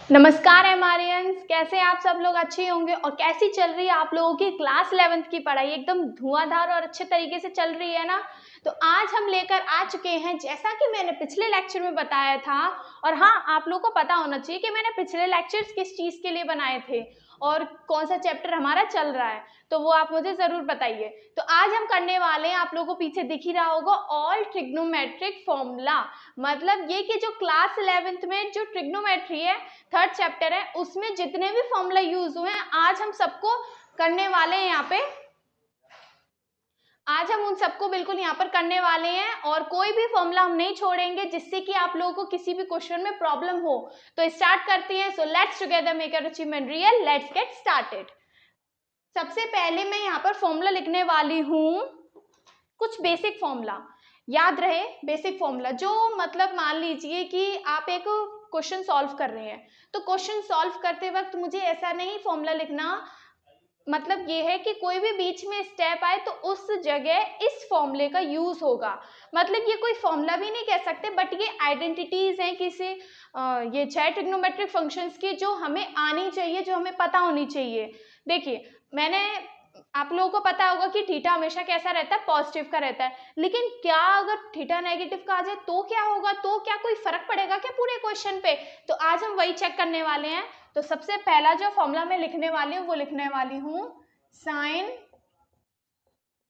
नमस्कार एमारियंस, कैसे हैं आप सब लोग? अच्छे होंगे। और कैसी चल रही है आप लोगों की क्लास 11th की पढ़ाई? एकदम धुआंधार और अच्छे तरीके से चल रही है ना? तो आज हम लेकर आ चुके हैं, जैसा कि मैंने पिछले लेक्चर में बताया था। और हाँ, आप लोगों को पता होना चाहिए कि मैंने पिछले लेक्चर्स किस चीज़ के लिए बनाए थे और कौन सा चैप्टर हमारा चल रहा है, तो वो आप मुझे ज़रूर बताइए। तो आज हम करने वाले हैं, आप लोगों को पीछे दिख ही रहा होगा, ऑल ट्रिग्नोमेट्रिक फॉर्मूला। मतलब ये कि जो क्लास 11th में जो ट्रिग्नोमेट्री है, थर्ड चैप्टर है, उसमें जितने भी फॉर्मूला यूज हुए हैं आज हम सबको करने वाले हैं। यहाँ पे आज हम उन सबको बिल्कुल यहाँ पर करने वाले हैं और कोई भी फॉर्मूला हम नहीं छोड़ेंगे जिससे कि आप लोगों को किसी भी क्वेश्चन में प्रॉब्लम हो। तो स्टार्ट करते हैं। So let's together make your achievement real. Let's get started. सबसे पहले मैं यहाँ पर फॉर्मूला लिखने वाली हूँ, कुछ बेसिक फॉर्मूला याद रहे। बेसिक फॉर्मूला जो मतलब मान लीजिए कि आप एक क्वेश्चन सॉल्व कर रहे हैं, तो क्वेश्चन सॉल्व करते वक्त मुझे ऐसा नहीं फॉर्मूला लिखना, मतलब ये है कि कोई भी बीच में स्टेप आए तो उस जगह इस फॉर्मूले का यूज होगा। मतलब ये कोई फॉर्मूला भी नहीं कह सकते, बट ये आइडेंटिटीज हैं किसी ये 6 ट्रिग्नोमेट्रिक फंक्शंस की जो हमें आनी चाहिए, जो हमें पता होनी चाहिए। देखिए, मैंने आप लोगों को पता होगा कि थीटा हमेशा कैसा रहता है, पॉजिटिव का रहता है। लेकिन क्या अगर थीटा नेगेटिव का आ जाए तो क्या होगा? तो क्या कोई फर्क पड़ेगा क्या पूरे क्वेश्चन पे? तो आज हम वही चेक करने वाले हैं। तो सबसे पहला जो फॉर्मूला मैं लिखने वाली हूँ वो लिखने वाली हूँ साइन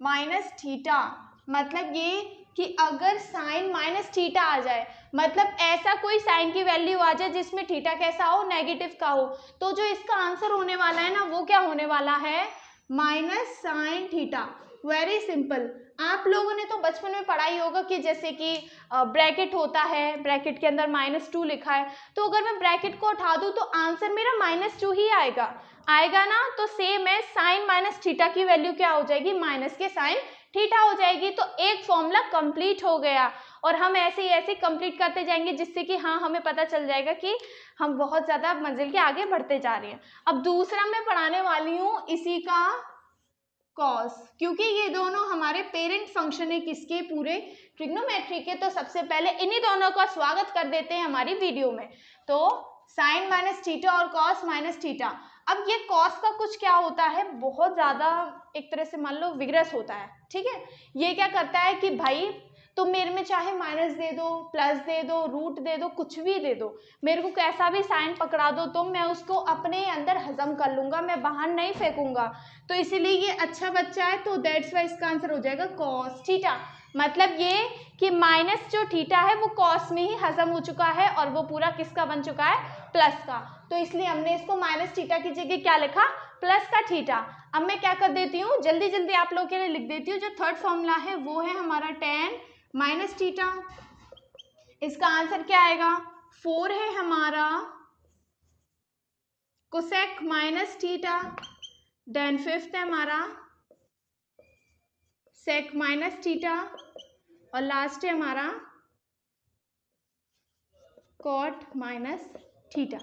माइनस थीटा। मतलब ये कि अगर साइन माइनस थीटा आ जाए, मतलब ऐसा कोई साइन की वैल्यू आ जाए जिसमें थीटा कैसा हो, नेगेटिव का हो, तो जो इसका आंसर होने वाला है ना, वो क्या होने वाला है? Minus sine theta. Very simple. आप लोगों ने तो बचपन में पढ़ाई होगा कि जैसे कि ब्रैकेट होता है, ब्रैकेट के अंदर -2 लिखा है, तो अगर मैं ब्रैकेट को उठा दूं तो आंसर मेरा -2 ही आएगा ना। तो सेम है, साइन माइनस थीटा की वैल्यू क्या हो जाएगी? माइनस के साइन थीटा हो जाएगी। तो एक फॉर्मूला कंप्लीट हो गया और हम ऐसे ही कंप्लीट करते जाएंगे जिससे कि हाँ, हमें पता चल जाएगा कि हम बहुत ज्यादा मंजिल के आगे बढ़ते जा रहे हैं। अब दूसरा मैं पढ़ाने वाली हूँ इसी का कॉस, क्योंकि ये दोनों हमारे पेरेंट फंक्शन है किसके? पूरे ट्रिग्नोमेट्री के। तो सबसे पहले इन्हीं दोनों का स्वागत कर देते हैं हमारी वीडियो में। तो साइन माइनस थीटा और कॉस माइनस थीटा। अब ये कॉस का कुछ क्या होता है, बहुत ज्यादा एक तरह से मान लो विग्रस होता है, ठीक है। ये क्या करता है कि भाई तुम मेरे में चाहे माइनस दे दो, प्लस दे दो, रूट दे दो, कुछ भी दे दो, मेरे को कैसा भी साइन पकड़ा दो तो मैं उसको अपने अंदर हजम कर लूंगा, मैं बाहर नहीं फेंकूंगा। तो इसीलिए ये अच्छा बच्चा है, तो दैट्स वाई इसका आंसर हो जाएगा कॉस थीटा। मतलब ये कि माइनस जो थीटा है वो कॉस में ही हजम हो चुका है और वो पूरा किसका बन चुका है? प्लस का। तो इसलिए हमने इसको माइनस थीटा की जगह क्या लिखा? प्लस का थीटा। अब मैं क्या कर देती हूँ, जल्दी जल्दी आप लोगों के लिए लिख देती हूँ। जो थर्ड फॉर्मूला है वो है हमारा tan माइनस थीटा। इसका आंसर क्या आएगा? 4 है हमारा cosec minus theta, then fifth है हमारा सेक माइनस थीटा और लास्ट है हमारा कॉट माइनस थीटा।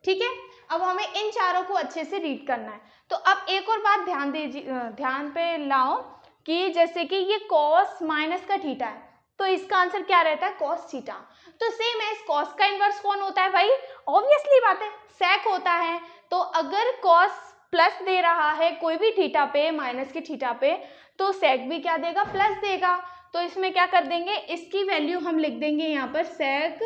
ठीक है, अब हमें इन चारों को अच्छे से रीड करना है। तो अब एक और बात ध्यान पे लाओ कि जैसे कि ये कॉस माइनस का थीटा है, तो इसका आंसर क्या रहता है? Cos theta. तो सेम है, इस कॉस का इनवर्स कौन होता है भाई? ऑब्वियसली बात है, सेक होता है। तो अगर कॉस प्लस दे रहा है कोई भी थीटा पे, माइनस के थीटा पे, तो सेक भी क्या देगा? प्लस देगा। तो इसमें क्या कर देंगे, इसकी वैल्यू हम लिख देंगे यहाँ पर सेक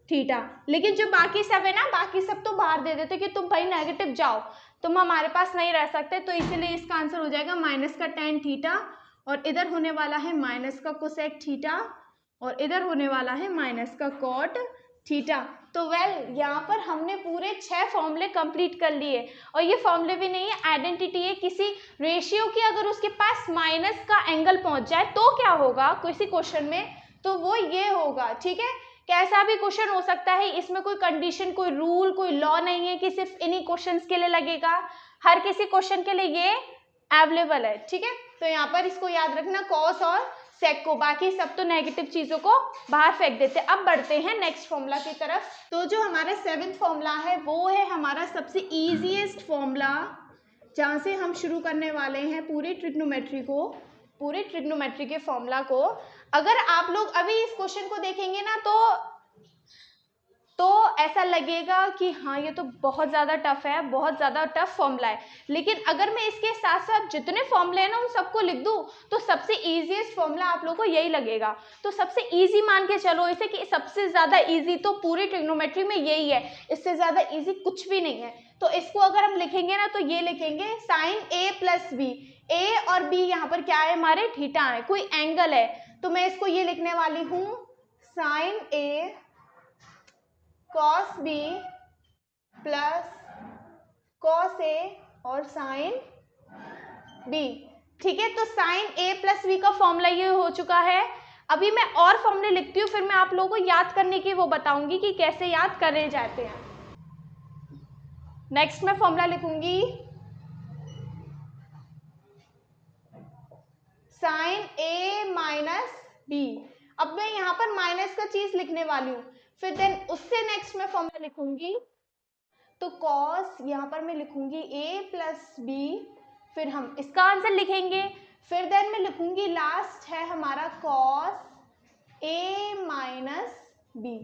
थीटा। लेकिन जो बाकी सब है ना, बाकी सब तो बाहर दे देते कि तुम भाई नेगेटिव जाओ, तुम हमारे पास नहीं रह सकते। तो इसीलिए इसका आंसर हो जाएगा माइनस का tan थीटा, और इधर होने वाला है माइनस का कोसेक थीटा, और इधर होने वाला है माइनस का कॉट थीटा। तो यहाँ पर हमने पूरे 6 फॉर्मूले कंप्लीट कर लिए। और ये फॉर्मूले भी नहीं है, आइडेंटिटी है किसी रेशियो की। अगर उसके पास माइनस का एंगल पहुंच जाए तो क्या होगा किसी क्वेश्चन में? तो वो ये होगा, ठीक है। कैसा भी क्वेश्चन हो सकता है, इसमें कोई कंडीशन, कोई रूल, कोई लॉ नहीं है कि सिर्फ इन्हीं क्वेश्चंस के लिए लगेगा। हर किसी क्वेश्चन के लिए ये अवेलेबल है, ठीक है। तो यहाँ पर इसको याद रखना, कॉस और सेक को, बाकी सब तो नेगेटिव चीजों को बाहर फेंक देते। अब बढ़ते हैं नेक्स्ट फॉर्मूला की तरफ। तो जो हमारा 7th फॉर्मूला है वो है हमारा सबसे इजीएस्ट फॉर्मूला, जहाँ से हम शुरू करने वाले हैं पूरी ट्रिग्नोमेट्री के फॉर्मूला को। अगर आप लोग अभी इस क्वेश्चन को देखेंगे ना, तो तो ऐसा लगेगा कि हाँ ये तो बहुत ज़्यादा टफ है, बहुत ज़्यादा टफ फॉर्मूला है। लेकिन अगर मैं इसके साथ साथ जितने फॉर्मूले हैं ना उन सबको लिख दूँ तो सबसे ईजीएस्ट फॉर्मूला आप लोगों को यही लगेगा। तो सबसे ईजी मान के चलो इसे कि सबसे ज़्यादा ईजी तो पूरी ट्रिग्नोमेट्री में यही है, इससे ज़्यादा ईजी कुछ भी नहीं है। तो इसको अगर हम लिखेंगे ना तो ये लिखेंगे साइन ए प्लस बी। ए और बी यहाँ पर क्या है, हमारे थीटा है, कोई एंगल है। तो मैं इसको ये लिखने वाली हूँ साइन ए कॉस बी प्लस कॉस ए और साइन बी। ठीक है, तो साइन ए प्लस बी का फॉर्मूला ये हो चुका है। अभी मैं और फॉर्मूले लिखती हूँ, फिर मैं आप लोगों को याद करने की वो बताऊंगी कि कैसे याद करे जाते हैं। नेक्स्ट मैं फॉर्मूला लिखूंगी साइन ए माइनस बी। अब मैं यहाँ पर माइनस का चीज लिखने वाली हूँ, फिर देन उससे नेक्स्ट मैं फॉर्मूला लिखूंगी तो कॉस, यहाँ पर मैं लिखूंगी ए प्लस बी, फिर हम इसका आंसर लिखेंगे, फिर देन मैं लिखूंगी लास्ट है हमारा कॉस ए माइनस बी,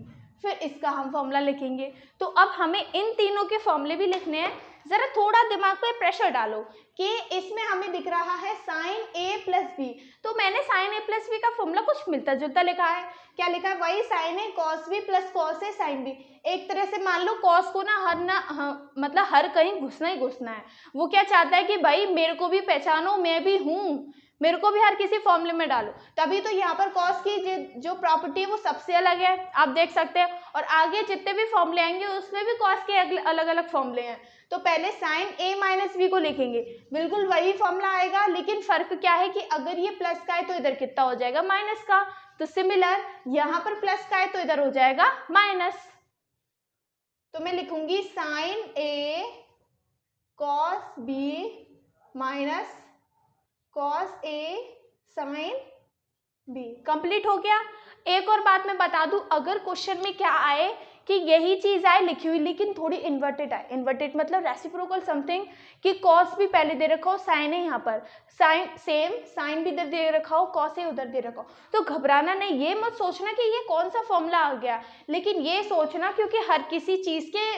फिर इसका हम फॉर्मूला लिखेंगे। तो अब हमें इन तीनों के फॉर्मूले भी लिखने हैं। जरा थोड़ा दिमाग पे प्रेशर डालो कि इसमें हमें दिख रहा है साइन ए प्लस बी, तो मैंने साइन ए प्लस बी का फॉर्मूला कुछ मिलता जुलता लिखा है। क्या लिखा है, वही साइन ए कॉस बी प्लस कॉस ए साइन बी। एक तरह से मान लो कॉस को मतलब हर कहीं घुसना ही घुसना है। वो क्या चाहता है कि भाई मेरे को भी पहचानो, मैं भी हूँ, मेरे को भी हर किसी फॉर्मूले में डालो। तभी तो यहाँ पर कॉस की जो प्रॉपर्टी है वो सबसे अलग है, आप देख सकते हैं। और आगे जितने भी फॉर्मूले आएंगे उसमें भी कॉस के अलग अलग फॉर्मूले हैं। तो पहले साइन ए माइनस बी को लिखेंगे, बिल्कुल वही फॉर्मूला आएगा, लेकिन फर्क क्या है कि अगर ये प्लस का है तो इधर कितना हो जाएगा, माइनस का। तो सिमिलर यहाँ पर प्लस का है तो इधर हो जाएगा माइनस। तो मैं लिखूंगी sign A cos B minus cos A sine B. Complete हो गया। एक और बात मैं बता दूं, अगर क्वेश्चन में क्या आए कि यही चीज आए लिखी हुई लेकिन थोड़ी इन्वर्टेड आए, इन्वर्टेड मतलब रेसिप्रोकल समथिंग, कि कॉस भी पहले दे रखा हो, साइन है यहाँ पर, साइन सेम, साइन भी इधर दे रखा हो, कॉस है उधर दे रखा हो, तो घबराना नहीं। ये मत सोचना कि ये कौन सा फॉर्मूला आ गया, लेकिन ये सोचना क्योंकि हर किसी चीज के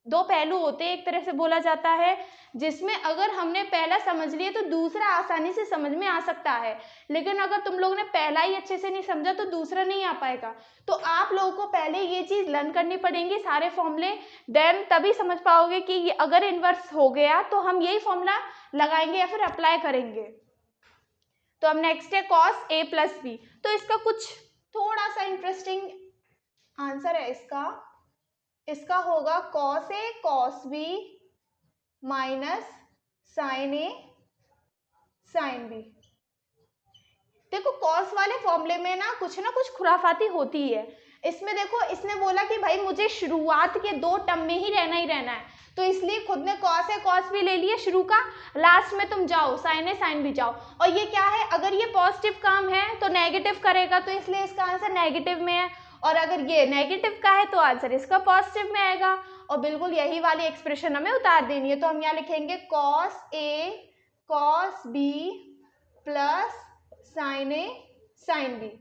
दो पहलू होते हैं, एक तरह से बोला जाता है, जिसमें अगर हमने पहला समझ लिया तो दूसरा आसानी से समझ में आ सकता है। लेकिन अगर तुम लोगों ने पहला ही अच्छे से नहीं समझा तो दूसरा नहीं आ पाएगा। तो आप लोगों को पहले ये चीज लर्न करनी पड़ेगी, सारे फॉर्मूले, देन तभी समझ पाओगे कि ये अगर इनवर्स हो गया तो हम यही फॉर्मूला लगाएंगे या फिर अप्लाई करेंगे। तो अब नेक्स्ट है कॉस ए प्लस बी। तो इसका कुछ थोड़ा सा इंटरेस्टिंग आंसर है इसका होगा cos A cos B minus sign A sine B. देखो कॉस वाले फॉर्मूले में ना कुछ खुराफाती होती है। इसमें देखो इसने बोला कि भाई मुझे शुरुआत के दो टर्म में ही रहना है, तो इसलिए खुद ने कॉस ए कॉस बी ले लिया शुरू का, लास्ट में तुम जाओ साइन ए साइन बी जाओ। और ये क्या है, अगर ये पॉजिटिव काम है तो नेगेटिव करेगा, तो इसलिए इसका आंसर नेगेटिव में है, और अगर ये नेगेटिव का है तो आंसर इसका पॉजिटिव में आएगा। और बिल्कुल यही वाली एक्सप्रेशन हमें उतार देनी है। तो हम यहाँ लिखेंगे cos A cos B plus sign A sine B.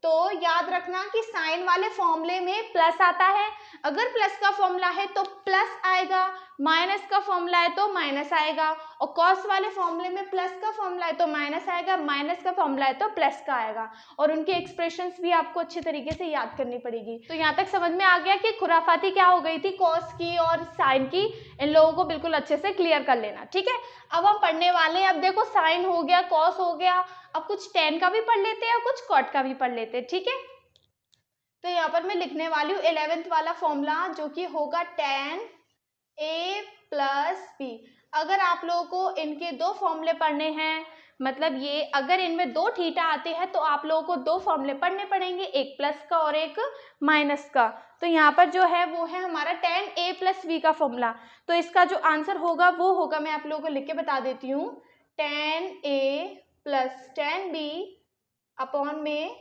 तो याद रखना कि साइन वाले फॉर्मूले में प्लस आता है, अगर प्लस का फॉर्मूला है तो प्लस आएगा, माइनस का फॉर्मूला है तो माइनस आएगा, और कॉस वाले फॉर्मूले में प्लस का फॉर्मूला है तो माइनस आएगा, माइनस का फॉर्मूला है तो प्लस का आएगा। और उनके एक्सप्रेशंस भी आपको अच्छे तरीके से याद करनी पड़ेगी। तो यहाँ तक समझ में आ गया कि खुराफाती क्या हो गई थी कॉस की और साइन की, इन लोगों को बिल्कुल अच्छे से क्लियर कर लेना, ठीक है। अब हम पढ़ने वाले हैं, अब देखो साइन हो गया, कॉस हो गया, अब कुछ टेन का भी पढ़ लेते हैं और कुछ कॉट का भी पढ़ लेते हैं, ठीक है। तो यहाँ पर मैं लिखने वाली हूँ 11th वाला फॉर्मूला, जो कि होगा tan a प्लस बी। अगर आप लोगों को इनके दो फॉर्मूले पढ़ने हैं, मतलब ये अगर इनमें दो थीटा आते हैं तो आप लोगों को दो फॉर्मूले पढ़ने पड़ेंगे, एक प्लस का और एक माइनस का। तो यहाँ पर जो है वो है हमारा tan a प्लस बी का फॉर्मूला। तो इसका जो आंसर होगा वो होगा, मैं आप लोगों को लिख के बता देती हूँ, tan a plus tan b upon में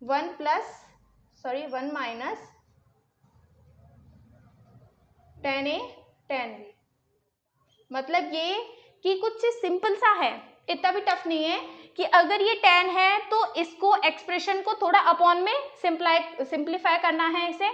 1 minus tan a tan b। मतलब ये कि कुछ सिंपल सा है, इतना भी टफ नहीं है, कि अगर ये tan है तो इसको एक्सप्रेशन को थोड़ा अपॉन में सिंप्लीफाई करना है इसे।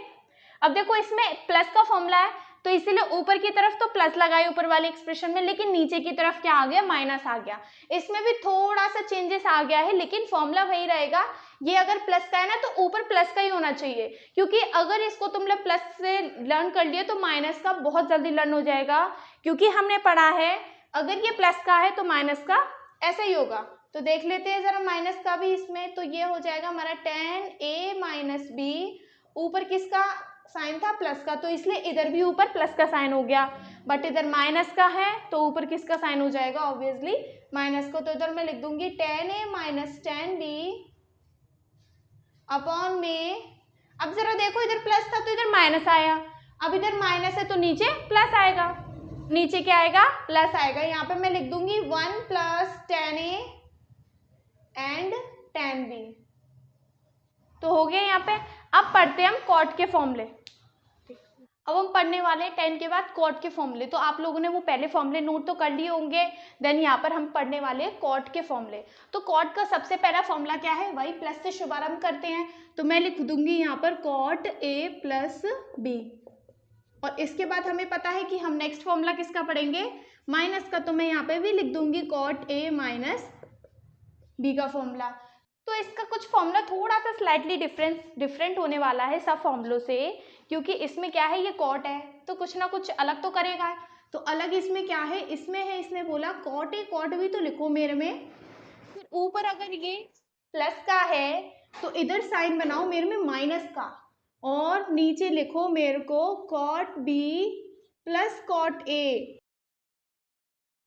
अब देखो इसमें प्लस का फॉर्मूला है तो इसीलिए ऊपर की तरफ तो प्लस लगाए ऊपर वाले एक्सप्रेशन में, लेकिन नीचे की तरफ क्या आ गया, माइनस आ गया। इसमें भी थोड़ा सा चेंजेस आ गया है, लेकिन फॉर्मूला वही रहेगा। ये अगर प्लस का है ना तो ऊपर प्लस का ही होना चाहिए, क्योंकि अगर इसको तुम लोग प्लस से लर्न कर लिए तो माइनस का बहुत जल्दी लर्न हो जाएगा, क्योंकि हमने पढ़ा है अगर ये प्लस का है तो माइनस का ऐसा ही होगा। तो देख लेते हैं जरा माइनस का भी इसमें, तो ये हो जाएगा हमारा tan a माइनस बी, ऊपर किसका साइन था, प्लस का, तो इसलिए इधर भी ऊपर प्लस का साइन हो गया, बट इधर माइनस का है तो ऊपर किसका साइन हो जाएगा, ऑब्वियसली माइनस को। तो इधर मैं लिख दूंगी tan a minus tan b upon में, अब जरा देखो इधर प्लस था तो इधर माइनस आया, अब इधर माइनस है तो नीचे प्लस आएगा, नीचे क्या आएगा, प्लस आएगा। यहाँ पे मैं लिख दूंगी 1 plus tan a and tan b, तो हो गया यहाँ पे। अब पढ़ते हैं हम कॉट के फॉर्मूले। अब हम पढ़ने वाले हैं 10 के बाद कॉट के फॉर्मूले, तो आप लोगों ने वो पहले फॉर्मूले नोट तो कर लिए होंगे, देन यहाँ पर हम पढ़ने वाले हैं कॉट के फॉर्मूले। तो कॉट का सबसे पहला फॉर्मूला क्या है, वही प्लस से शुभारंभ करते हैं, तो मैं लिख दूंगी यहाँ पर कॉट a प्लस बी, और इसके बाद हमें पता है कि हम नेक्स्ट फॉर्मूला किसका पढ़ेंगे, माइनस का, तो मैं यहाँ पे भी लिख दूंगी कॉट a माइनस बी का फॉर्मूला। तो इसका कुछ फॉर्मूला थोड़ा सा स्लाइटली डिफरेंट होने वाला है सब फॉर्मूलों से, क्योंकि इसमें क्या है, ये कॉट है तो कुछ ना कुछ अलग तो करेगा। तो अलग इसमें क्या है, इसमें है, इसने बोला कॉट ए कॉट बी तो लिखो मेरे में, फिर ऊपर अगर ये प्लस का है तो इधर साइन बनाओ मेरे में माइनस का, और नीचे लिखो मेरे को cot B plus cot A.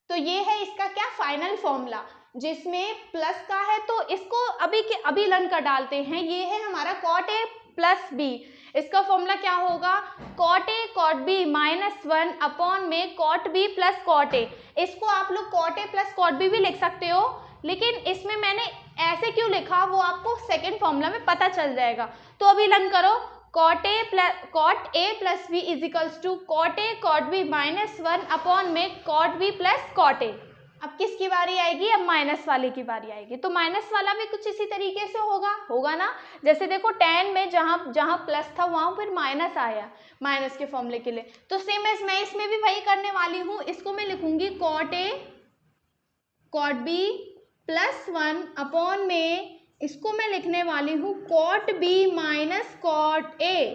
तो ये है इसका क्या, फाइनल फॉर्मूला, जिसमें प्लस का है तो इसको अभी के अभी लर्न कर डालते हैं। ये है हमारा कॉट ए प्लस बी, इसका फॉर्मूला क्या होगा, cot A cot B minus 1 upon में cot B plus cot A. इसको आप लोग cot A plus cot B भी लिख सकते हो, लेकिन इसमें मैंने ऐसे क्यों लिखा वो आपको सेकेंड फॉर्मूला में पता चल जाएगा। तो अभी लर्न करो, cot A plus B is equals to cot A cot B minus 1 upon में cot B plus cot A. अब किसकी बारी आएगी, अब माइनस वाले की बारी आएगी, तो माइनस वाला भी कुछ इसी तरीके से होगा ना। जैसे देखो tan में जहाँ प्लस था वहाँ फिर माइनस आया माइनस के फॉर्मूले के लिए, तो सेम एज मैं इसमें भी वही करने वाली हूँ। इसको मैं लिखूंगी cot A cot B plus 1 upon में, इसको मैं लिखने वाली हूँ cot B minus cot A.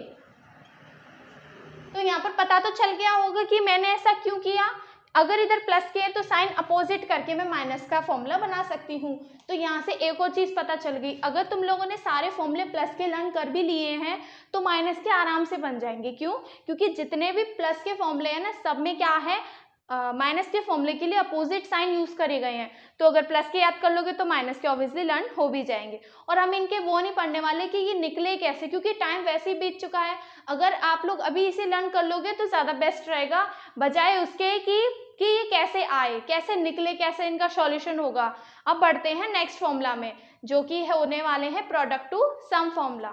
तो यहाँ पर पता तो चल गया होगा कि मैंने ऐसा क्यों किया। अगर इधर प्लस के है तो साइन अपोजिट करके मैं माइनस का फॉर्मूला बना सकती हूँ। तो यहाँ से एक और चीज़ पता चल गई, अगर तुम लोगों ने सारे फॉर्मूले प्लस के लर्न कर भी लिए हैं तो माइनस के आराम से बन जाएंगे। क्यों, क्योंकि जितने भी प्लस के फॉर्मूले हैं ना, सब में क्या है, माइनस के फॉर्मूले के लिए अपोजिट साइन यूज करे गए हैं। तो अगर प्लस के याद कर लोगे तो माइनस के ऑब्वियसली लर्न हो भी जाएंगे। और हम इनके वो नहीं पढ़ने वाले कि ये निकले कैसे, क्योंकि टाइम वैसे ही बीत चुका है। अगर आप लोग अभी इसे लर्न कर लोगे तो ज़्यादा बेस्ट रहेगा, बजाय उसके कि ये कैसे आए, कैसे निकले, कैसे इनका सॉल्यूशन होगा। अब बढ़ते हैं नेक्स्ट फॉर्मूला में, जो कि होने वाले हैं प्रोडक्ट टू सम फॉर्मूला।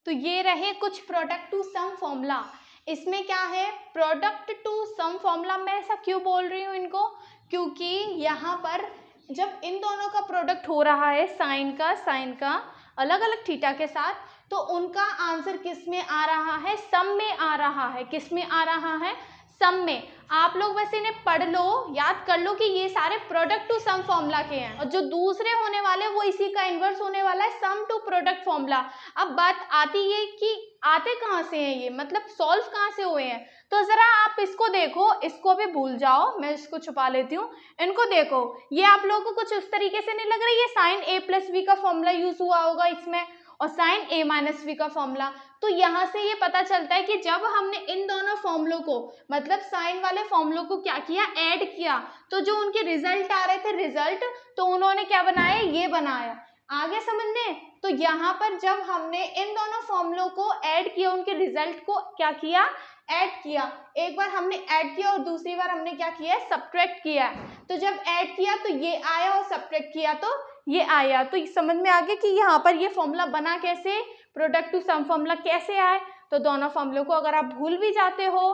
तो ये रहे कुछ प्रोडक्ट टू सम फॉर्मूला। इसमें क्या है, प्रोडक्ट टू सम फॉर्मूला। मैं ऐसा क्यों बोल रही हूँ इनको, क्योंकि यहाँ पर जब इन दोनों का प्रोडक्ट हो रहा है साइन का अलग अलग थीटा के साथ, तो उनका आंसर किस में आ रहा है, सम में आ रहा है। किस में आ रहा है, सम में। आप लोग बस इन्हें पढ़ लो, याद कर लो कि ये सारे प्रोडक्ट टू सम फॉर्मूला के हैं, और जो दूसरे होने वाले वो इसी का इन्वर्स होने वाला है, सम टू प्रोडक्ट फॉर्मूला। अब बात आती है कि आते कहाँ से हैं ये, मतलब सॉल्व कहाँ से हुए हैं। तो जरा आप इसको देखो, इसको भी भूल जाओ, मैं इसको छुपा लेती हूँ। इनको देखो, ये आप लोगों को कुछ उस तरीके से नहीं लग रहा है, ये साइन ए प्लस बी का फॉर्मूला यूज हुआ होगा इसमें, और साइन ए माइनस बी का फॉर्मूला। तो यहाँ से ये पता चलता है कि जब हमने इन दोनों फॉर्मूलों को, मतलब साइन वाले फॉर्मूलों को क्या किया, ऐड किया, तो जो उनके रिजल्ट आ रहे थे रिजल्ट, तो उन्होंने क्या बनाया, ये बनाया। आगे समझने, तो यहाँ पर जब हमने इन दोनों फॉर्मूलों को ऐड किया, उनके रिजल्ट को क्या किया, ऐड किया। एक बार हमने ऐड किया और दूसरी बार हमने क्या किया है, सब्ट्रैक्ट किया। तो जब ऐड किया तो ये आया, और सब्ट्रैक्ट किया तो ये आया। तो समझ में आ गया कि यहाँ पर ये फॉर्मूला बना कैसे, प्रोडक्ट टू सम फॉर्मूला कैसे आए। तो दोनों फॉर्मूलों को अगर आप भूल भी जाते हो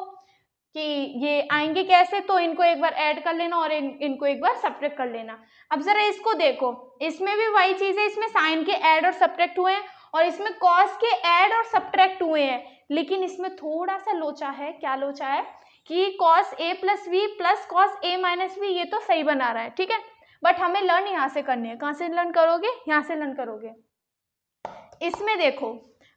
कि ये आएंगे कैसे, तो इनको एक बार ऐड कर लेना और इनको एक बार सब्ट्रैक्ट कर लेना। अब जरा इसको देखो, इसमें भी वही चीज़ है, इसमें साइन के ऐड और सब्ट्रैक्ट हुए हैं, और इसमें कॉस के ऐड और सब्ट्रैक्ट हुए हैं, लेकिन इसमें थोड़ा सा लोचा है। क्या लोचा है कि cos A plus B plus cos A minus B, ये तो सही बना रहा है, ठीक है, बट हमें लर्न यहाँ से करनी है। कहाँ से लर्न करोगे? यहाँ से लर्न करोगे। इसमें देखो,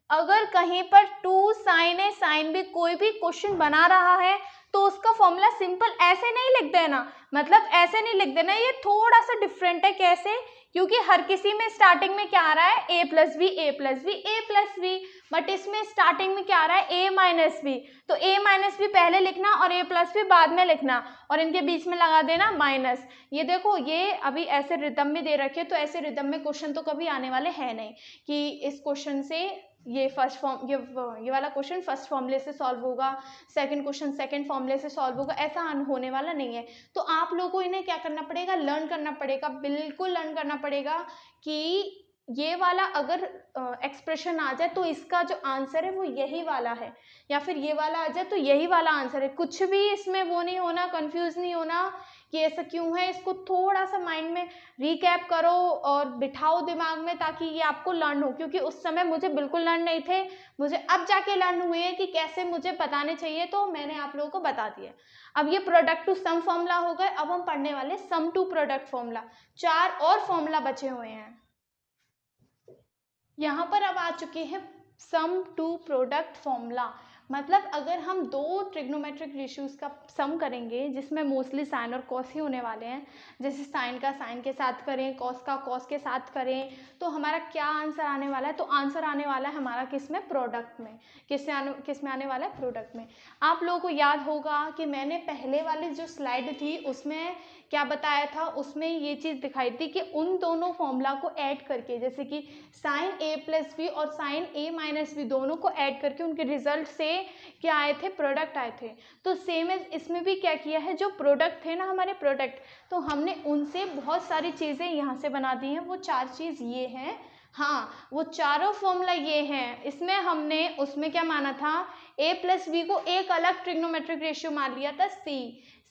अगर कहीं पर 2 साइन ए साइन बी कोई भी क्वेश्चन बना रहा है तो उसका फॉर्मूला सिंपल ऐसे नहीं लिख देना, मतलब ऐसे नहीं लिख देना, ये थोड़ा सा डिफरेंट है। कैसे? क्योंकि हर किसी में स्टार्टिंग में क्या आ रहा है? A plus B A plus B A plus B, but इसमें स्टार्टिंग में क्या आ रहा है? A minus B. तो ए माइनस बी पहले लिखना और ए प्लस बी बाद में लिखना, और इनके बीच में लगा देना माइनस। ये देखो, ये अभी ऐसे रिदम में दे रखे, तो ऐसे रिदम में क्वेश्चन तो कभी आने वाले हैं नहीं कि इस क्वेश्चन से ये फर्स्ट फॉर्म, ये वाला क्वेश्चन फर्स्ट फॉर्मूले से सॉल्व होगा, सेकंड क्वेश्चन सेकंड फॉर्मूले से सॉल्व होगा, ऐसा होने वाला नहीं है। तो आप लोगों को इन्हें क्या करना पड़ेगा? लर्न करना पड़ेगा, बिल्कुल लर्न करना पड़ेगा कि ये वाला अगर एक्सप्रेशन आ जाए तो इसका जो आंसर है वो यही वाला है, या फिर ये वाला आ जाए तो यही वाला आंसर है। कुछ भी इसमें वो नहीं होना, कंफ्यूज नहीं होना कि ऐसा क्यों है। इसको थोड़ा सा माइंड में रिकैप करो और बिठाओ दिमाग में, ताकि ये आपको लर्न हो, क्योंकि उस समय मुझे बिल्कुल लर्न नहीं थे, मुझे अब जाके लर्न हुए हैं कि कैसे मुझे बताने चाहिए, तो मैंने आप लोगों को बता दिया। अब ये प्रोडक्ट टू सम फॉर्मूला हो गए, अब हम पढ़ने वाले सम टू प्रोडक्ट फॉर्मूला। 4 और फॉर्मूला बचे हुए हैं यहाँ पर। अब आ चुके हैं सम टू प्रोडक्ट फॉर्मूला। मतलब अगर हम 2 ट्रिग्नोमेट्रिक रेशियोज का सम करेंगे, जिसमें मोस्टली साइन और कॉस ही होने वाले हैं, जैसे साइन का साइन के साथ करें, कॉस का कॉस के साथ करें, तो हमारा क्या आंसर आने वाला है? तो आंसर आने वाला है हमारा किस में? प्रोडक्ट में। किस में आने वाला है? प्रोडक्ट में। आप लोगों को याद होगा कि मैंने पहले वाली जो स्लाइड थी उसमें क्या बताया था? उसमें ये चीज़ दिखाई थी कि उन दोनों फॉर्मूला को ऐड करके, जैसे कि साइन ए प्लस बी और साइन ए माइनस बी, दोनों को ऐड करके उनके रिजल्ट से क्या आए थे? प्रोडक्ट आए थे। तो सेम एज इसमें भी क्या किया है? जो प्रोडक्ट थे ना हमारे प्रोडक्ट, तो हमने उनसे बहुत सारी चीज़ें यहाँ से बना दी हैं। वो 4 चीज़ ये हैं, हाँ, वो चारों फॉर्मूला ये हैं। इसमें हमने उसमें क्या माना था? ए प्लस बी को एक अलग ट्रिग्नोमेट्रिक रेशियो मान लिया था,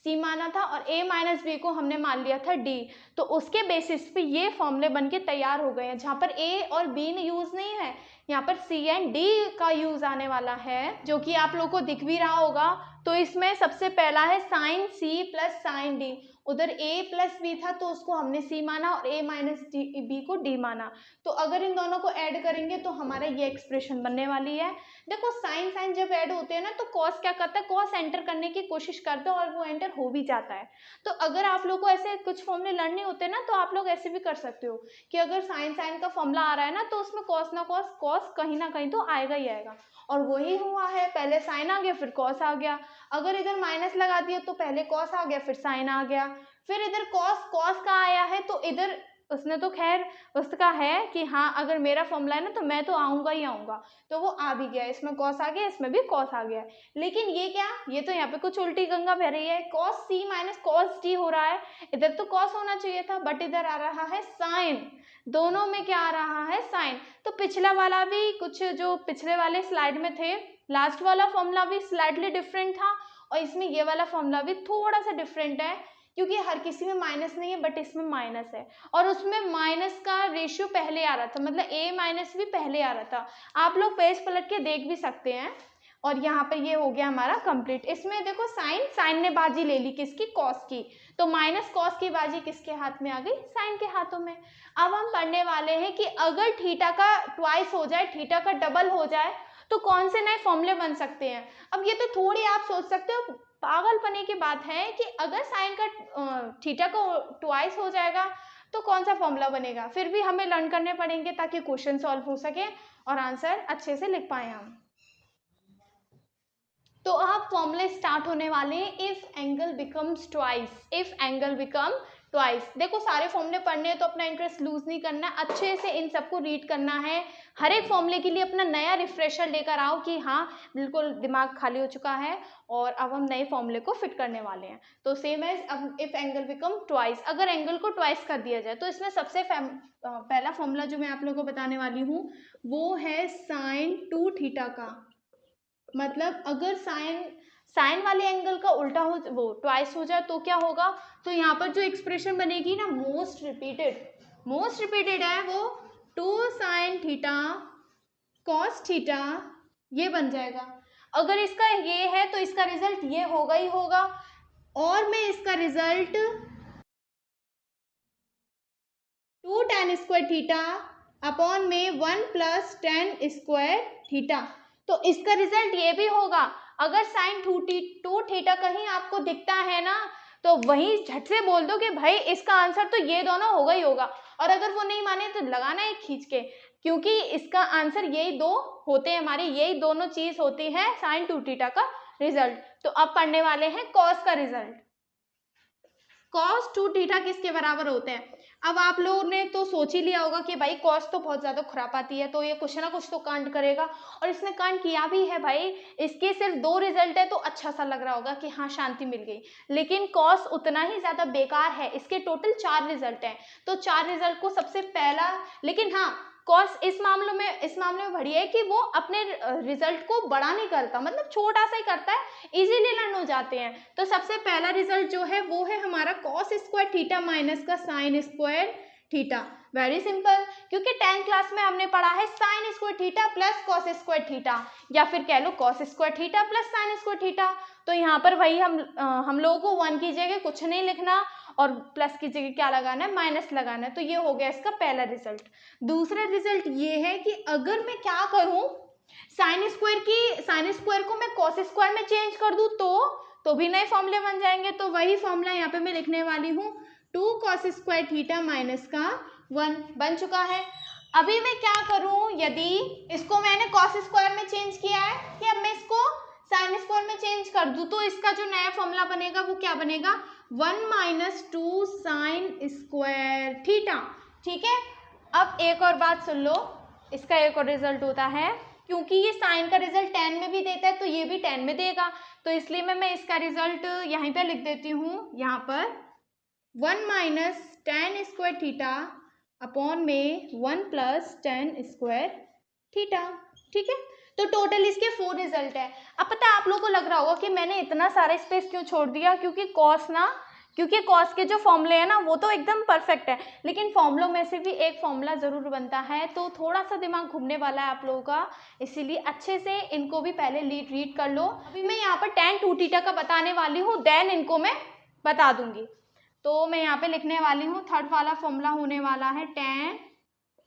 सी माना था, और a माइनस बी को हमने मान लिया था d। तो उसके बेसिस पे ये फॉर्मूले बनके तैयार हो गए हैं, जहाँ पर a और b ने यूज़ नहीं है, यहाँ पर c एंड d का यूज़ आने वाला है, जो कि आप लोगों को दिख भी रहा होगा। तो इसमें सबसे पहला है sine c plus sine d। उधर a प्लस बी था तो उसको हमने c माना, और a माइनस बी को d माना। तो अगर इन दोनों को ऐड करेंगे तो हमारा ये एक्सप्रेशन बनने वाली है। देखो, साइन साइन जब ऐड होते हैं ना, तो कॉस क्या करता है? कॉस एंटर करने की कोशिश करता है और वो एंटर हो भी जाता है। तो अगर आप लोग को ऐसे कुछ फॉर्मूले लर्न नहीं होते ना, तो आप लोग ऐसे भी कर सकते हो कि अगर साइन साइन का फॉर्मूला आ रहा है ना, तो उसमें कॉस ना कॉस, कॉस कहीं ना कहीं तो आएगा ही आएगा। और वही हुआ है, पहले साइन आ गया फिर कॉस आ गया। अगर इधर माइनस लगा दिया तो पहले कॉस आ गया फिर साइन आ गया, फिर इधर कॉस का आया है, तो इधर उसने तो खैर उसका है कि हाँ, अगर मेरा फॉर्मूला है ना तो मैं तो आऊँगा ही आऊँगा, तो वो आ भी गया। इसमें कॉस आ गया, इसमें भी कॉस आ गया। लेकिन ये क्या? ये तो यहाँ पे कुछ उल्टी गंगा बह रही है। कॉस सी माइनस कॉस डी हो रहा है, इधर तो कॉस होना चाहिए था, बट इधर आ रहा है साइन। दोनों में क्या आ रहा है? साइन। तो पिछला वाला भी कुछ, जो पिछले वाले स्लाइड में थे, लास्ट वाला फॉर्मूला भी स्लाइटली डिफरेंट था, और इसमें ये वाला फॉर्मूला भी थोड़ा सा डिफरेंट है, क्योंकि हर किसी में माइनस नहीं है, बट इसमें माइनस है, और उसमें माइनस का रेशियो पहले आ रहा था, मतलब a माइनस भी पहले आ रहा था। आप लोग पेज पलट के देख भी सकते हैं। और यहाँ पे ये हो गया हमारा कंप्लीट। इसमें देखो, साइन ने बाजी ले ली किसकी? कॉस की। तो माइनस कॉस की बाजी किसके हाथ में आ गई? साइन के हाथों में। अब हम पढ़ने वाले हैं कि अगर थीटा का ट्वाइस हो जाए, थीटा का डबल हो जाए, तो कौन से नए फॉर्मूले बन सकते हैं। अब ये तो थोड़ी आप सोच सकते हो पागलपने की बात है कि अगर साइन का थीटा को ट्वाइस हो जाएगा तो कौन सा फॉर्मूला बनेगा। फिर भी हमें लर्न करने पड़ेंगे ताकि क्वेश्चन सॉल्व हो सके और आंसर अच्छे से लिख पाए हम। तो अब फॉर्मूले स्टार्ट होने वाले हैं। If angle becomes twice, if angle become twice. देखो, सारे फॉर्मूले पढ़ने हैं तो अपना इंटरेस्ट लूज नहीं करना, अच्छे से इन सबको रीड करना है। हर एक फॉर्मूले के लिए अपना नया रिफ्रेशर लेकर आओ कि हाँ, बिल्कुल दिमाग खाली हो चुका है और अब हम नए फॉर्मूले को फिट करने वाले हैं। तो सेम एज अब इफ एंगल बिकम ट्वाइस, अगर एंगल को ट्वाइस कर दिया जाए तो इसमें सबसे पहला फॉर्मूला जो मैं आप लोगों को बताने वाली हूँ वो है साइन टू थीटा का। मतलब अगर साइन वाले एंगल का उल्टा हो, वो ट्वाइस हो जाए, तो क्या होगा? तो यहाँ पर जो एक्सप्रेशन बनेगी ना, मोस्ट रिपीटेड है वो 2 साइन थीटा cos थीटा ये बन जाएगा। अगर इसका ये है तो इसका रिजल्ट ये होगा ही होगा, और मैं इसका result 2 tan square theta upon में 1 प्लस tan स्क्वायर थीटा, तो इसका रिजल्ट ये भी होगा। अगर साइन 2 थीटा कहीं आपको दिखता है ना, तो वही झट से बोल दो कि भाई इसका आंसर तो ये दोनों होगा ही होगा, और अगर वो नहीं माने तो लगाना है खींच के, क्योंकि इसका आंसर यही दो होते हैं हमारे, यही दोनों चीज होती है साइन 2 थीटा का रिजल्ट। तो अब पढ़ने वाले हैं कॉस का रिजल्ट। कॉस 2 थीटा किसके बराबर होते हैं? अब आप लोगों ने तो सोच ही लिया होगा कि भाई कॉस तो बहुत ज्यादा खुरापाती है, तो ये कुछ ना कुछ तो कांड करेगा, और इसने कांड किया भी है भाई। इसके सिर्फ 2 रिजल्ट है तो अच्छा सा लग रहा होगा कि हाँ शांति मिल गई, लेकिन कॉस उतना ही ज्यादा बेकार है। इसके टोटल 4 रिजल्ट हैं, तो 4 रिजल्ट को सबसे पहला, लेकिन हाँ कॉस इस मामले में बढ़िया है कि वो अपने रिजल्ट को बड़ा नहीं करता, मतलब छोटा सा ही करता है, इजीली लर्न हो जाते हैं। तो सबसे पहला रिजल्ट जो है वो है हमारा कॉस स्क्वायर थीटा माइनस का sine square theta. Very simple, क्योंकि 10th क्लास में हमने पढ़ा है sine square theta plus cos square theta, या फिर कह लो cos square theta plus sine square theta. तो यहाँ पर वही हम लोगों को 1 की जगह कुछ नहीं लिखना, और प्लस की जगह क्या लगाना है, माइनस लगाना है। तो ये हो गया इसका पहला रिजल्ट। दूसरा रिजल्ट ये है कि अगर मैं क्या करूं, साइन स्क्वायर को मैं कॉस स्क्वायर में चेंज कर दूं तो भी नए फॉर्मूले बन जाएंगे। तो वही फॉर्मूला यहाँ पे मैं लिखने वाली हूँ, 2 कॉस स्क्वायर थीटा माइनस का 1 बन चुका है। अभी मैं क्या करूं, यदि इसको मैंने कॉस स्क्वायर में चेंज किया है, कि अब मैं इसको साइन स्क्वायर में चेंज कर दूं, तो इसका जो नया फॉर्मूला बनेगा वो क्या बनेगा, 1 माइनस 2 साइन स्क्वायर थीटा। ठीक है, अब एक और बात सुन लो, इसका एक और रिजल्ट होता है, क्योंकि ये साइन का रिजल्ट 10 में भी देता है तो ये भी 10 में देगा, तो इसलिए मैं इसका रिजल्ट यहीं पे लिख देती हूँ, यहाँ पर 1 minus tan square theta upon में 1 प्लस tan स्क्वायर थीटा। ठीक है, तो टोटल इसके 4 रिजल्ट है। अब पता है आप लोगों को लग रहा होगा कि मैंने इतना सारा स्पेस क्यों छोड़ दिया, क्योंकि कॉस के जो फॉर्मूले हैं ना वो तो एकदम परफेक्ट है, लेकिन फॉर्मूलों में से भी एक फॉर्मूला जरूर बनता है, तो थोड़ा सा दिमाग घूमने वाला है आप लोगों का, इसीलिए अच्छे से इनको भी पहले रीड कर लो। अभी मैं यहाँ पर tan 2 थीटा का बताने वाली हूँ, देन इनको मैं बता दूंगी। तो मैं यहाँ पे लिखने वाली हूँ, थर्ड वाला फॉर्मूला होने वाला है tan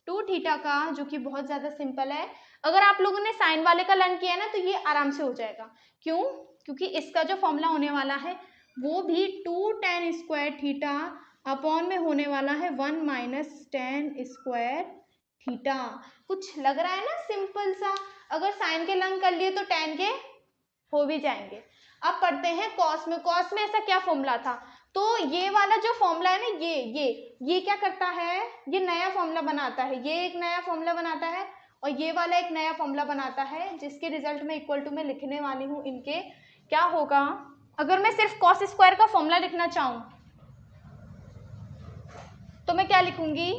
2 थीटा का, जो कि बहुत ज़्यादा सिंपल है। अगर आप लोगों ने साइन वाले का लर्न किया है ना तो ये आराम से हो जाएगा। क्यों? क्योंकि इसका जो फॉर्मूला होने वाला है वो भी 2 tan स्क्वायर थीटा अपॉन में होने वाला है 1 माइनस tan स्क्वायर थीटा। कुछ लग रहा है ना सिंपल सा, अगर साइन के लर्न कर लिए तो tan के हो भी जाएंगे। अब पढ़ते हैं कॉस में। कॉस में ऐसा क्या फॉर्मूला था, तो ये वाला जो फॉर्मूला है ना, ये क्या करता है, ये नया फॉर्मूला बनाता है, ये एक नया फॉर्मूला बनाता है, और ये वाला एक नया फॉर्मूला बनाता है, जिसके रिजल्ट में इक्वल टू में लिखने वाली हूँ। इनके क्या होगा, अगर मैं सिर्फ कॉस स्क्वायर का फॉर्मूला लिखना चाहूँ तो मैं क्या लिखूंगी,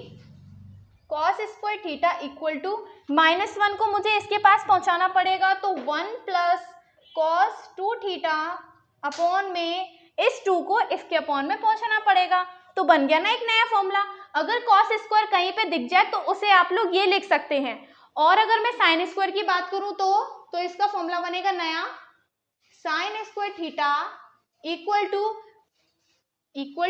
cos square theta equal to -1 को मुझे इसके पास पहुंचाना पड़ेगा, तो 1 प्लस कॉस 2 थीटा अपॉन में इस 2 को इसके अपॉन में पहुंचाना पड़ेगा। तो बन गया ना एक नया फॉर्मूला। अगर कॉस स्क्वायर कहीं पे दिख जाए तो उसे आप लोग ये लिख सकते हैं, और अगर मैं साइन स्क्वायर की बात करूं तो इसका फॉर्मूला बनेगा नया, sine square theta equal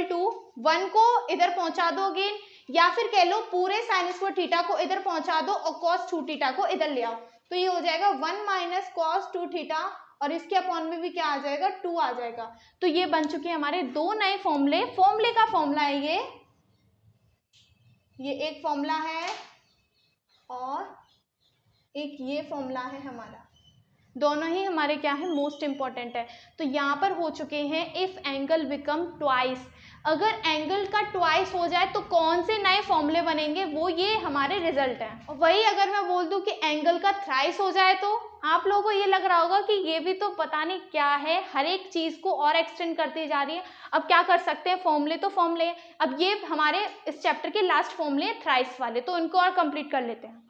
to 1 को इधर पहुंचा दोगे, या फिर कह लो पूरे साइन स्क्वायर थीटा को इधर पहुंचा दो और कॉस 2 थीटा को इधर ले आओ, तो ये हो जाएगा 1 माइनस कॉस 2 थीटा, और इसके अपॉन में भी क्या आ जाएगा, 2 आ जाएगा। तो ये बन चुके हैं हमारे 2 नए फॉर्मूले का फॉर्मूला है ये एक फॉर्मूला है और एक ये फॉर्मूला है हमारा, दोनों ही हमारे क्या है, मोस्ट इंपॉर्टेंट है। तो यहाँ पर हो चुके हैं इफ एंगल बिकम ट्वाइस, अगर एंगल का ट्वाइस हो जाए तो कौन से नए फॉर्मूले बनेंगे, वो ये हमारे रिजल्ट हैं। और वही अगर मैं बोल दूं कि एंगल का थ्राइस हो जाए, तो आप लोगों को ये लग रहा होगा कि ये भी तो पता नहीं क्या है, हर एक चीज को और एक्सटेंड करती जा रही है। अब क्या कर सकते हैं, फॉर्मूले तो फॉर्मूले, अब ये हमारे इस चैप्टर के लास्ट फॉर्मूले थ्राइस वाले, तो इनको और कंप्लीट कर लेते हैं।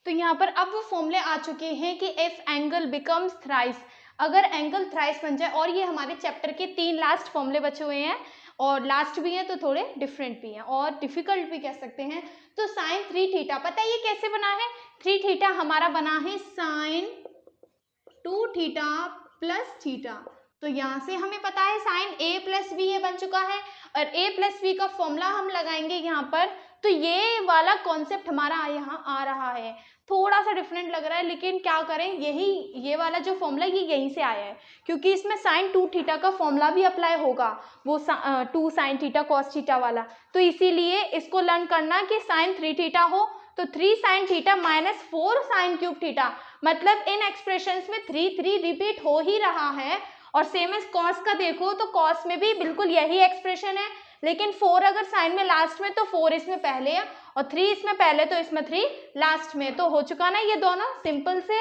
तो यहाँ पर अब वो फॉर्मूले आ चुके हैं कि इफ एंगल बिकम्स थ्राइस, अगर एंगल थ्राइस बन जाए, और ये हमारे चैप्टर के 3 लास्ट फॉर्मूले बचे हुए हैं, और लास्ट भी हैं तो थोड़े डिफरेंट भी हैं और डिफिकल्ट भी कह सकते हैं। तो साइन 3 थीटा, पता है ये कैसे बना है? 3 थीटा हमारा बना है साइन 2 थीटा प्लस थीटा। तो यहाँ से हमें पता है साइन a प्लस बी ये बन चुका है और a प्लस बी का फॉर्मूला हम लगाएंगे यहाँ पर। तो ये वाला कॉन्सेप्ट हमारा यहाँ आ रहा है, थोड़ा सा डिफरेंट लग रहा है लेकिन क्या करें, ये वाला जो फॉर्मूला ये यहीं से आया है क्योंकि इसमें साइन 2 थीटा का फॉर्मूला भी अप्लाई होगा, वो 2 साइन थीटा कॉस थीटा वाला। तो इसीलिए इसको लर्न करना कि साइन 3 थीटा हो तो 3 sine theta minus 4 sine cube theta, मतलब इन एक्सप्रेशंस में 3 रिपीट हो ही रहा है। और सेम एज कॉस का देखो तो कॉस में भी बिल्कुल यही एक्सप्रेशन है, लेकिन 4 अगर साइन में लास्ट में तो 4 इसमें पहले है और 3 इसमें पहले तो इसमें 3 लास्ट में। तो हो चुका ना ये दोनों सिंपल से।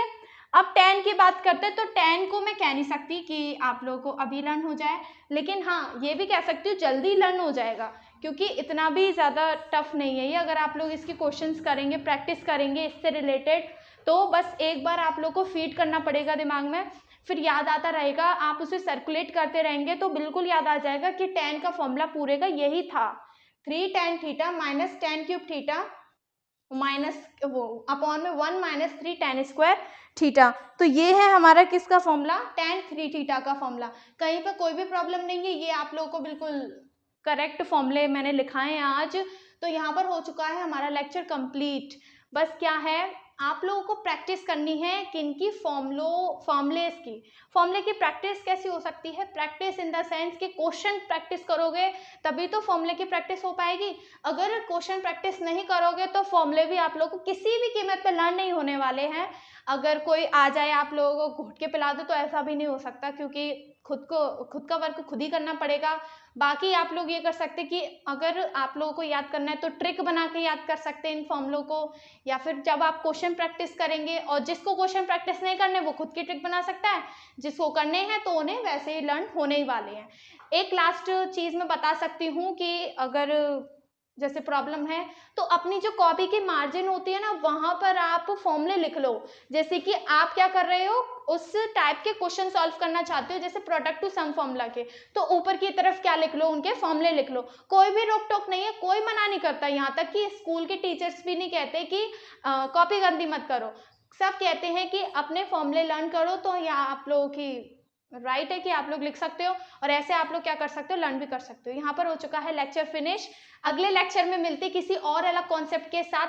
अब tan की बात करते हैं तो tan को मैं कह नहीं सकती कि आप लोगों को अभी लर्न हो जाए, लेकिन हाँ ये भी कह सकती हूँ जल्दी लर्न हो जाएगा क्योंकि इतना भी ज़्यादा टफ नहीं है ये। अगर आप लोग इसके क्वेश्चंस करेंगे, प्रैक्टिस करेंगे इससे रिलेटेड, तो बस एक बार आप लोग को फीड करना पड़ेगा दिमाग में, फिर याद आता रहेगा, आप उसे सर्कुलेट करते रहेंगे तो बिल्कुल याद आ जाएगा कि tan का फॉर्मूला पूरे का यही था, 3 tan theta minus tan cube theta minus वो अपॉन में 1 माइनस 3 tan स्क्वायर थीटा। तो ये है हमारा किसका फॉर्मूला? tan 3 थीटा का फॉर्मूला। कहीं पर कोई भी प्रॉब्लम नहीं है, ये आप लोगों को बिल्कुल करेक्ट फॉर्मूले मैंने लिखाए हैं आज। तो यहाँ पर हो चुका है हमारा लेक्चर कंप्लीट। बस क्या है, आप लोगों को प्रैक्टिस करनी है किनकी? फॉर्मूले की प्रैक्टिस कैसी हो सकती है? प्रैक्टिस इन द सेंस कि क्वेश्चन प्रैक्टिस करोगे तभी तो फॉर्मूले की प्रैक्टिस हो पाएगी। अगर क्वेश्चन प्रैक्टिस नहीं करोगे तो फॉर्मूले भी आप लोगों को किसी भी कीमत पे लर्न नहीं होने वाले हैं। अगर कोई आ जाए आप लोगों को घुट के पिला दो तो ऐसा भी नहीं हो सकता क्योंकि खुद का वर्क खुद ही करना पड़ेगा। बाकी आप लोग ये कर सकते कि अगर आप लोगों को याद करना है तो ट्रिक बना के याद कर सकते हैं इन फॉर्मूलों को, या फिर जब आप क्वेश्चन प्रैक्टिस करेंगे, और जिसको क्वेश्चन प्रैक्टिस नहीं करने वो खुद की ट्रिक बना सकता है, जिसको करने हैं तो उन्हें वैसे ही लर्न होने ही वाले हैं। एक लास्ट चीज़ मैं बता सकती हूँ कि अगर जैसे प्रॉब्लम है तो अपनी जो कॉपी की मार्जिन होती है ना वहाँ पर आप फॉर्मूले लिख लो। जैसे कि आप क्या कर रहे हो, उस टाइप के क्वेश्चन सॉल्व करना चाहते हो जैसे प्रोडक्ट टू सम फॉर्मूला के, तो ऊपर की तरफ क्या लिख लो, उनके फॉर्मूले लिख लो। कोई भी रोक टोक नहीं है, कोई मना नहीं करता, यहाँ तक कि स्कूल के टीचर्स भी नहीं कहते कि कॉपी गंदी मत करो। सब कहते हैं कि अपने फॉर्मूले लर्न करो। तो यहाँ आप लोगों की राइट है कि आप लोग लिख सकते हो और ऐसे आप लोग क्या कर सकते हो, लर्न भी कर सकते हो। यहाँ पर हो चुका है लेक्चर फिनिश। अगले लेक्चर में मिलते किसी और अलग कॉन्सेप्ट के साथ।